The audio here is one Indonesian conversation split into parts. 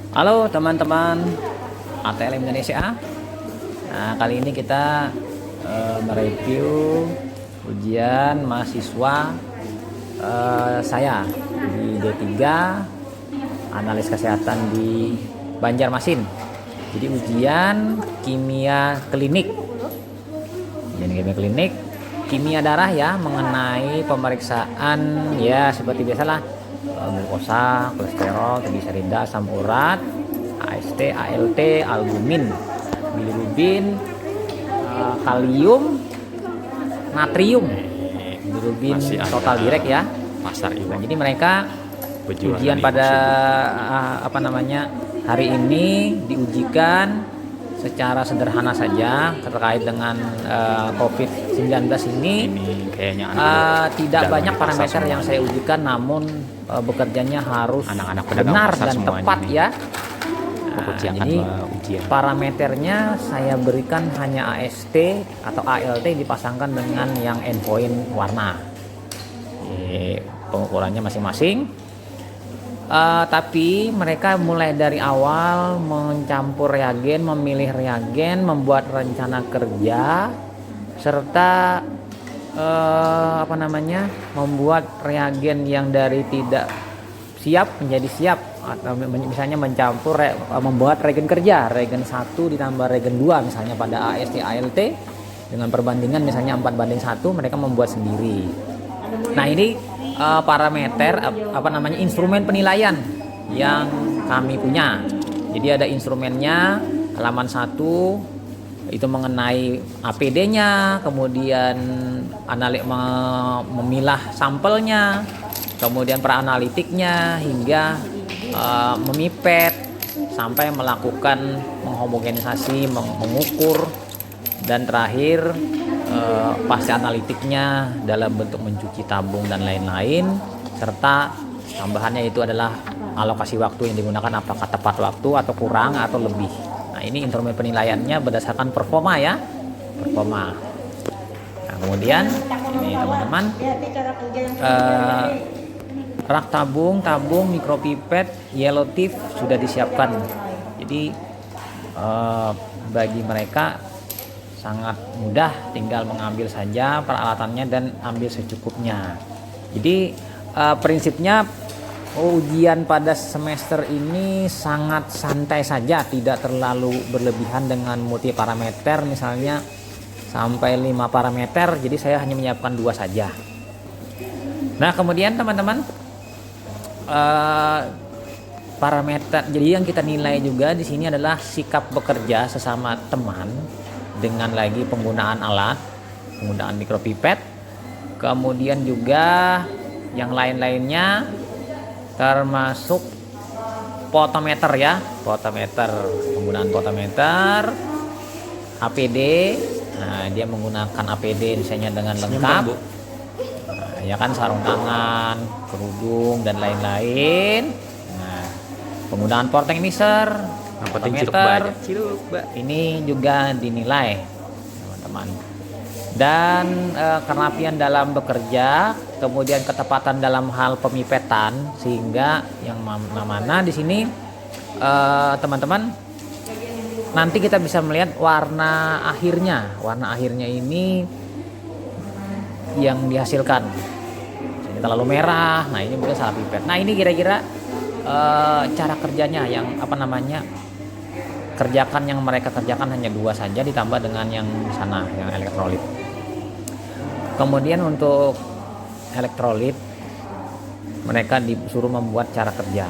Halo teman-teman ATLM Indonesia. Nah, kali ini kita mereview ujian mahasiswa saya di D3 analis kesehatan di Banjarmasin. Jadi ujian kimia klinik. Ujian kimia klinik, kimia darah ya, mengenai pemeriksaan ya seperti biasalah, glukosa, kolesterol, trigliserida, asam urat, AST, ALT, albumin, bilirubin, kalium, natrium, bilirubin total direct ya. Pasar Nah, jadi mereka ujian pada hari ini diujikan secara sederhana saja terkait dengan COVID-19 ini kayaknya tidak banyak parameter yang saya ujikan, namun bekerjanya harus anak-anak benar dan tepat ya. Jadi parameternya saya berikan hanya AST atau ALT dipasangkan dengan yang endpoint warna. Pengukurannya masing-masing. Tapi mereka mulai dari awal mencampur reagen, memilih reagen, membuat rencana kerja, serta membuat reagen yang dari tidak siap menjadi siap, atau misalnya mencampur membuat reagen kerja, reagen 1 ditambah reagen 2 misalnya pada AST ALT dengan perbandingan misalnya 4:1, mereka membuat sendiri. Nah, ini parameter instrumen penilaian yang kami punya. Jadi ada instrumennya, halaman 1 itu mengenai APD-nya, kemudian memilah sampelnya, kemudian peranalitiknya, hingga memipet sampai melakukan menghomogenisasi, mengukur, dan terakhir pasti analitiknya dalam bentuk mencuci tabung dan lain-lain, serta tambahannya itu adalah alokasi waktu yang digunakan, apakah tepat waktu atau kurang atau lebih. Nah, ini instrumen penilaiannya berdasarkan performa ya, performa. Nah, kemudian ini teman-teman, rak tabung mikropipet yellow tip sudah disiapkan. Jadi bagi mereka sangat mudah, tinggal mengambil saja peralatannya dan ambil secukupnya. Jadi prinsipnya ujian pada semester ini sangat santai saja, tidak terlalu berlebihan dengan multi parameter, misalnya sampai 5 parameter. Jadi saya hanya menyiapkan 2 saja. Nah, kemudian teman-teman, parameter jadi yang kita nilai juga di sini adalah sikap bekerja sesama teman, dengan lagi penggunaan alat, penggunaan mikropipet, kemudian juga yang lain-lainnya termasuk potometer ya, penggunaan potometer, APD. Nah, dia menggunakan APD misalnya dengan lengkap, ya kan, sarung tangan, kerudung dan lain-lain. Nah, penggunaan porteng-miser, potometer ini juga dinilai teman-teman, dan kerapian dalam bekerja, kemudian ketepatan dalam hal pemipetan, sehingga yang mana di sini teman-teman nanti kita bisa melihat warna akhirnya ini yang dihasilkan. Ini terlalu merah, nah ini mungkin salah pipet. Nah, ini kira-kira cara kerjanya yang mereka kerjakan hanya 2 saja, ditambah dengan yang sana yang elektrolit. Kemudian untuk elektrolit mereka disuruh membuat cara kerja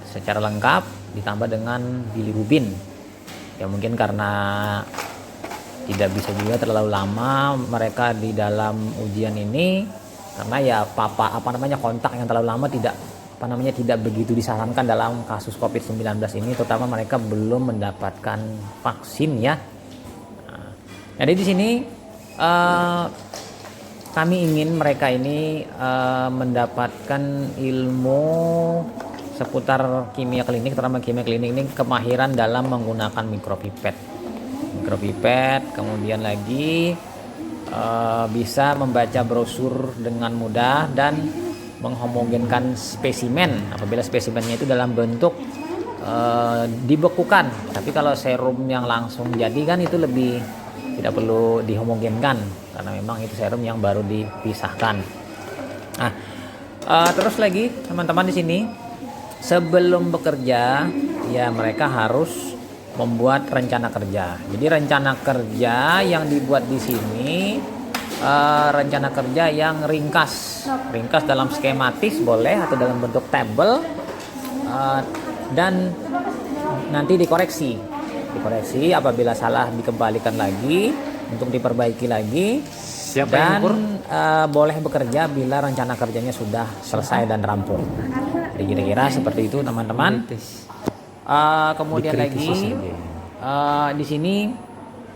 secara lengkap, ditambah dengan bilirubin. Ya mungkin karena tidak bisa juga terlalu lama mereka di dalam ujian ini, karena ya kontak yang terlalu lama tidak begitu disarankan dalam kasus COVID-19 ini, terutama mereka belum mendapatkan vaksin ya. Nah, jadi di sini kami ingin mereka ini mendapatkan ilmu seputar kimia klinik, terutama kimia klinik ini kemahiran dalam menggunakan mikropipet, kemudian lagi bisa membaca brosur dengan mudah, dan menghomogenkan spesimen apabila spesimennya itu dalam bentuk dibekukan. Tapi kalau serum yang langsung jadi kan itu lebih tidak perlu dihomogenkan karena memang itu serum yang baru dipisahkan. Nah, terus lagi teman-teman di sini sebelum bekerja ya mereka harus membuat rencana kerja. Jadi rencana kerja yang dibuat di sini rencana kerja yang ringkas dalam skematis boleh atau dalam bentuk tabel dan nanti dikoreksi apabila salah dikembalikan lagi untuk diperbaiki lagi. Siapa dan yang boleh bekerja bila rencana kerjanya sudah selesai dan rampung. Jadi kira-kira seperti itu teman-teman. Kemudian lagi di sini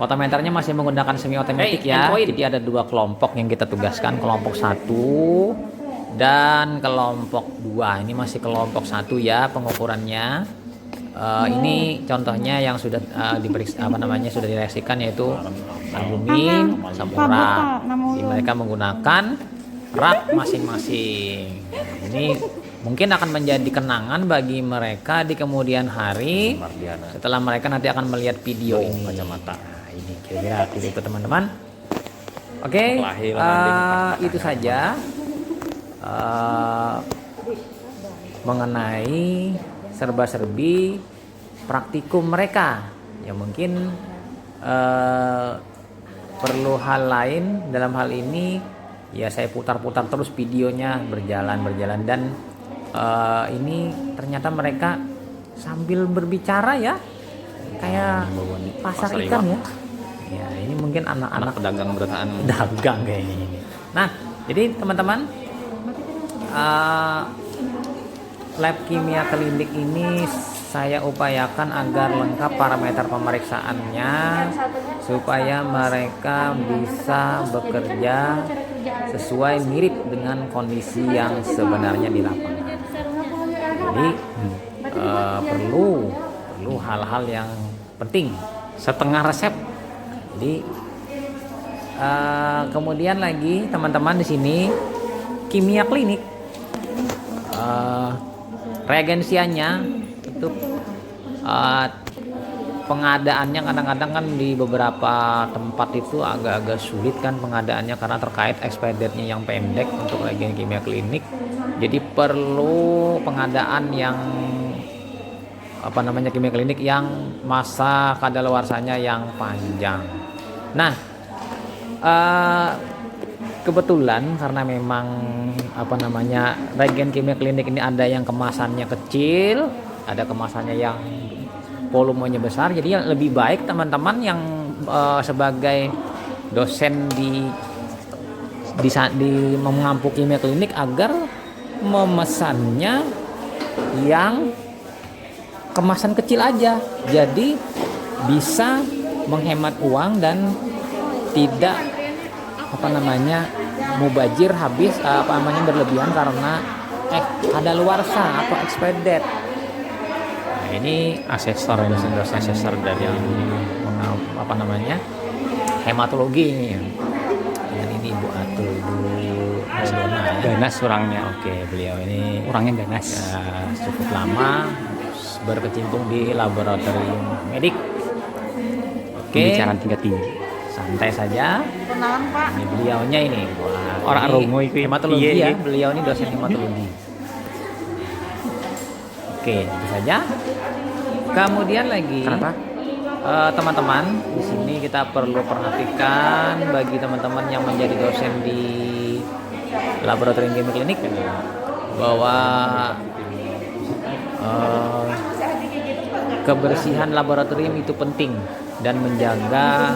voltmeternya masih menggunakan semi otomatis ya. Jadi ada 2 kelompok yang kita tugaskan, kelompok 1 dan kelompok 2. Ini masih kelompok 1 ya pengukurannya. Ini contohnya yang sudah diperiksa sudah direaksikan yaitu albumin sama rak. Jadi mereka menggunakan rak masing-masing. Ini mungkin akan menjadi kenangan bagi mereka di kemudian hari setelah mereka nanti akan melihat video ini. Kacamata. Nah, ini kira-kira itu teman-teman. Oke, itu saja mengenai serba-serbi praktikum mereka. Ya mungkin perlu hal lain dalam hal ini ya saya putar-putar terus videonya berjalan dan ini ternyata mereka sambil berbicara ya kayak pasar ikan ya. Ya ini mungkin anak-anak pedagang dagang kayaknya ini. Nah jadi teman-teman lab kimia klinik ini saya upayakan agar lengkap parameter pemeriksaannya supaya mereka bisa bekerja sesuai mirip dengan kondisi yang sebenarnya di lapangan. Jadi perlu hal-hal yang penting setengah resep. Jadi kemudian lagi teman-teman di sini kimia klinik reagensianya itu pengadaannya kadang-kadang kan di beberapa tempat itu agak-agak sulit kan pengadaannya karena terkait expirednya yang pendek untuk reagen kimia klinik. Jadi perlu pengadaan yang kimia klinik yang masa kadaluarsanya yang panjang. Nah, kebetulan karena memang reagen kimia klinik ini ada yang kemasannya kecil, ada kemasannya yang volumenya besar. Jadi lebih baik teman-teman yang sebagai dosen di mengampu kimia klinik agar memesannya yang kemasan kecil aja. Jadi bisa menghemat uang dan tidak mubazir habis berlebihan karena kadaluarsa atau expired. Nah, ini asesor dari yang hematologi ini ya. Dan ini Ibu Atul, ganas orangnya. Oke, beliau ini orangnya ganas ya, cukup lama berkecimpung di laboratorium medik. Oke, pembicaraan tingkat tinggi, santai saja. Ini beliaunya ini orang Romo itu hematologi ya. Beliau ini dosen hematologi. Oke, itu saja. Kemudian lagi teman-teman di sini kita perlu perhatikan bagi teman-teman yang menjadi dosen di laboratorium kimia klinik bahwa kebersihan laboratorium itu penting dan menjaga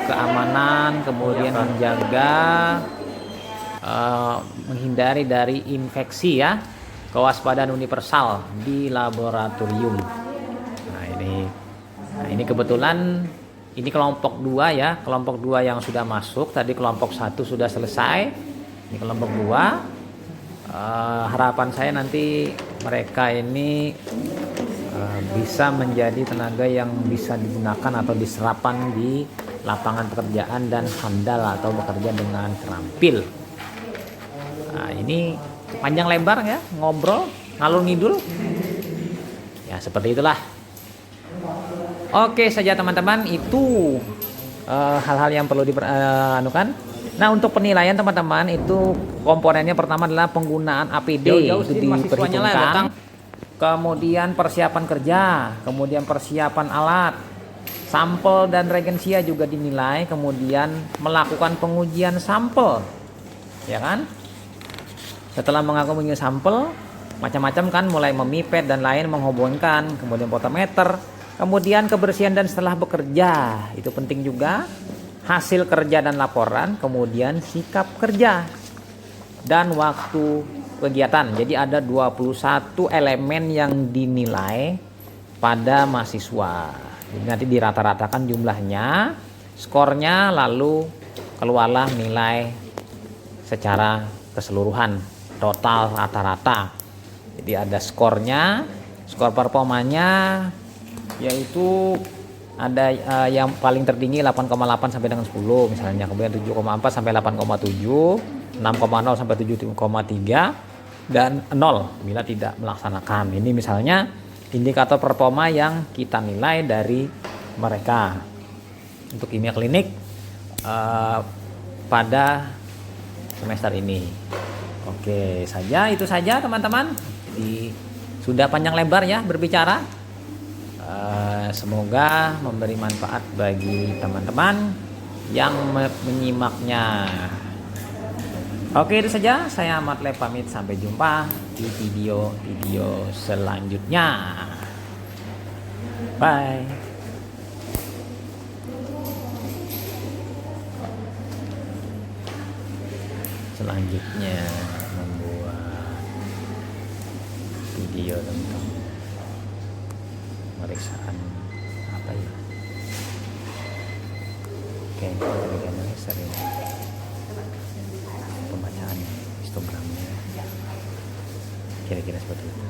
keamanan, kemudian menjaga menghindari dari infeksi ya, kewaspadaan universal di laboratorium. Nah ini kebetulan ini kelompok 2 ya, kelompok 2 yang sudah masuk, tadi kelompok 1 sudah selesai, ini kelompok 2. Harapan saya nanti mereka ini bisa menjadi tenaga yang bisa digunakan atau diserapan di lapangan pekerjaan dan handal atau bekerja dengan terampil. Nah ini panjang lebar ya, ngobrol, ngalur ngidul. Ya seperti itulah. Oke saja teman-teman, itu hal-hal yang perlu dianukan. Nah untuk penilaian teman-teman, itu komponennya pertama adalah penggunaan APD itu diperhitungkan, kemudian persiapan kerja, kemudian persiapan alat, sampel dan regensia juga dinilai, kemudian melakukan pengujian sampel, ya kan? Setelah mengaku menguji sampel, macam-macam kan, mulai memipet dan lain, menghubungkan, kemudian potenometer, kemudian kebersihan dan setelah bekerja, itu penting juga, hasil kerja dan laporan, kemudian sikap kerja, dan waktu kegiatan. Jadi ada 21 elemen yang dinilai pada mahasiswa. Jadi nanti dirata-ratakan jumlahnya, skornya, lalu keluarlah nilai secara keseluruhan, total rata-rata. Jadi ada skornya, skor performanya, yaitu ada yang paling tertinggi 8,8 sampai dengan 10 misalnya, kemudian 7,4 sampai 8,7, 6,0 sampai 7,3, dan 0 bila tidak melaksanakan. Ini misalnya indikator performa yang kita nilai dari mereka untuk kimia klinik pada semester ini. Oke saja, itu saja teman-teman. Jadi sudah panjang lebar ya berbicara. Semoga memberi manfaat bagi teman-teman yang menyimaknya. Oke, itu saja. Saya Ahmad Lep pamit. Sampai jumpa di video-video selanjutnya. Bye. Selanjutnya membuat video tentang pemeriksaan apa ya? Oke, bagaimana sering pembacaan histogramnya, kira-kira seperti itu.